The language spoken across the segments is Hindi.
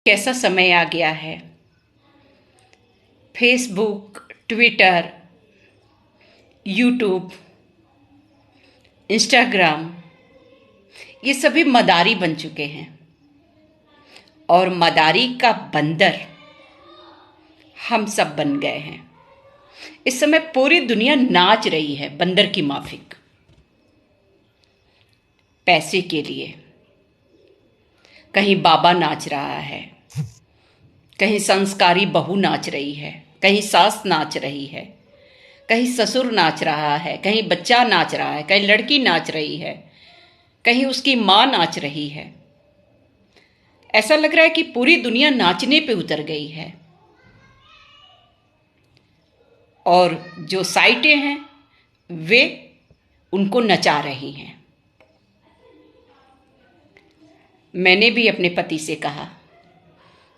कैसा समय आ गया है। फेसबुक, ट्विटर, यूट्यूब, इंस्टाग्राम ये सभी मदारी बन चुके हैं और मदारी का बंदर हम सब बन गए हैं। इस समय पूरी दुनिया नाच रही है बंदर की माफिक, पैसे के लिए। कहीं बाबा नाच रहा है, कहीं संस्कारी बहू नाच रही है, कहीं सास नाच रही है, कहीं ससुर नाच रहा है, कहीं बच्चा नाच रहा है, कहीं लड़की नाच रही है, कहीं उसकी माँ नाच रही है। ऐसा लग रहा है कि पूरी दुनिया नाचने पे उतर गई है और जो साइटें हैं वे उनको नचा रही हैं। मैंने भी अपने पति से कहा,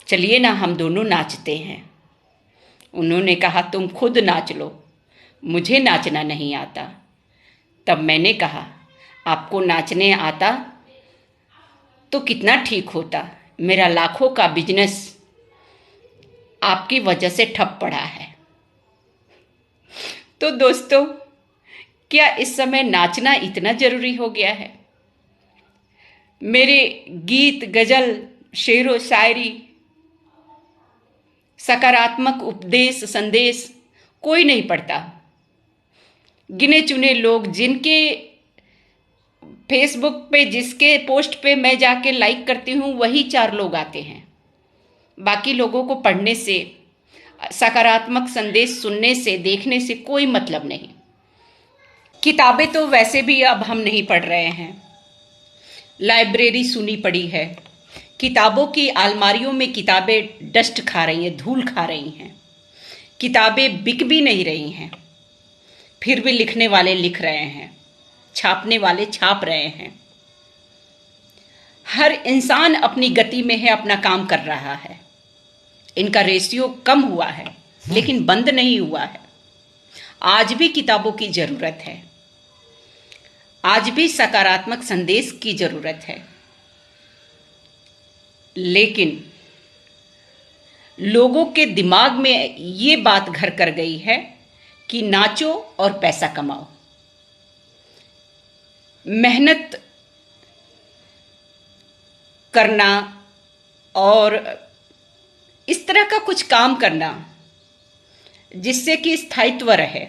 चलिए ना हम दोनों नाचते हैं। उन्होंने कहा, तुम खुद नाच लो, मुझे नाचना नहीं आता। तब मैंने कहा, आपको नाचने आता तो कितना ठीक होता। मेरा लाखों का बिजनेस आपकी वजह से ठप पड़ा है। तो दोस्तों, क्या इस समय नाचना इतना जरूरी हो गया है? मेरे गीत, गजल, शेरो शायरी, सकारात्मक उपदेश, संदेश कोई नहीं पढ़ता। गिने चुने लोग, जिनके फेसबुक पे, जिसके पोस्ट पे मैं जाके लाइक करती हूँ, वही 4 लोग आते हैं। बाकी लोगों को पढ़ने से, सकारात्मक संदेश सुनने से, देखने से कोई मतलब नहीं। किताबें तो वैसे भी अब हम नहीं पढ़ रहे हैं। लाइब्रेरी सुनी पड़ी है। किताबों की अलमारियों में किताबें डस्ट खा रही हैं, धूल खा रही हैं। किताबें बिक भी नहीं रही हैं, फिर भी लिखने वाले लिख रहे हैं, छापने वाले छाप रहे हैं। हर इंसान अपनी गति में है, अपना काम कर रहा है। इनका रेशियो कम हुआ है लेकिन बंद नहीं हुआ है। आज भी किताबों की जरूरत है, आज भी सकारात्मक संदेश की जरूरत है। लेकिन लोगों के दिमाग में ये बात घर कर गई है कि नाचो और पैसा कमाओ। मेहनत करना और इस तरह का कुछ काम करना जिससे कि स्थायित्व रहे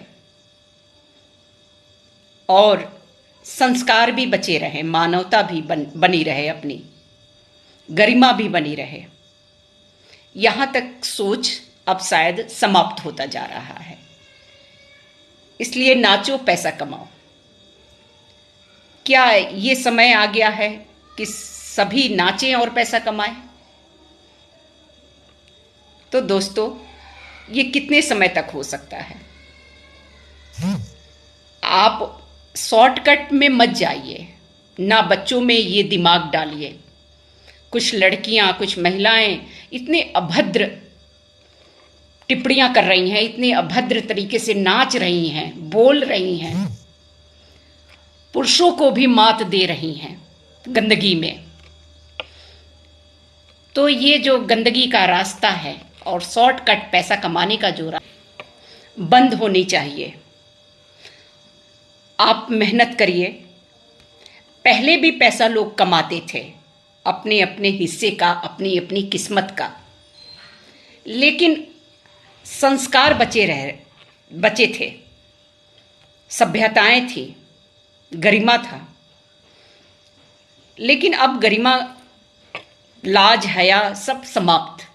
और संस्कार भी बचे रहे, मानवता भी बनी रहे, अपनी गरिमा भी बनी रहे, यहाँ तक सोच अब शायद समाप्त होता जा रहा है। इसलिए नाचो, पैसा कमाओ। क्या ये समय आ गया है कि सभी नाचें और पैसा कमाएं? तो दोस्तों, ये कितने समय तक हो सकता है? आप शॉर्टकट में मत जाइए, ना बच्चों में ये दिमाग डालिए। कुछ लड़कियां, कुछ महिलाएं इतने अभद्र टिप्पणियां कर रही हैं, इतने अभद्र तरीके से नाच रही हैं, बोल रही हैं, पुरुषों को भी मात दे रही हैं गंदगी में। तो ये जो गंदगी का रास्ता है और शॉर्टकट पैसा कमाने का जो रास्ता, बंद होनी चाहिए। आप मेहनत करिए। पहले भी पैसा लोग कमाते थे, अपने अपने हिस्से का, अपनी अपनी किस्मत का, लेकिन संस्कार बचे थे, सभ्यताएं थी, गरिमा था। लेकिन अब गरिमा, लाज, हया सब समाप्त।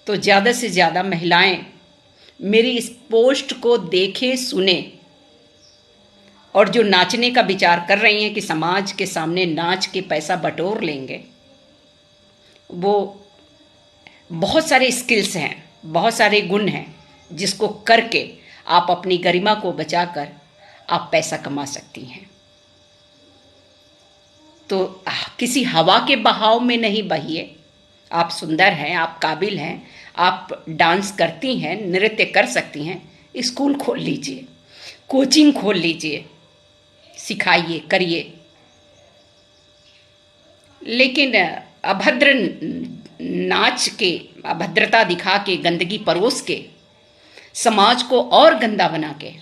तो ज़्यादा से ज़्यादा महिलाएं मेरी इस पोस्ट को देखें, सुने, और जो नाचने का विचार कर रही हैं कि समाज के सामने नाच के पैसा बटोर लेंगे, वो बहुत सारे स्किल्स हैं, बहुत सारे गुण हैं जिसको करके आप अपनी गरिमा को बचाकर आप पैसा कमा सकती हैं। तो किसी हवा के बहाव में नहीं बहिए। आप सुंदर हैं, आप काबिल हैं, आप डांस करती हैं, नृत्य कर सकती हैं। स्कूल खोल लीजिए, कोचिंग खोल लीजिए, सिखाइए, करिए। लेकिन अभद्र नाच के, अभद्रता दिखा के, गंदगी परोस के, समाज को और गंदा बना के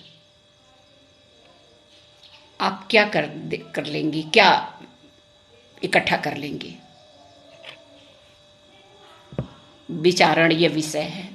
आप क्या कर लेंगी, क्या इकट्ठा कर लेंगी? विचारणीय विषय है।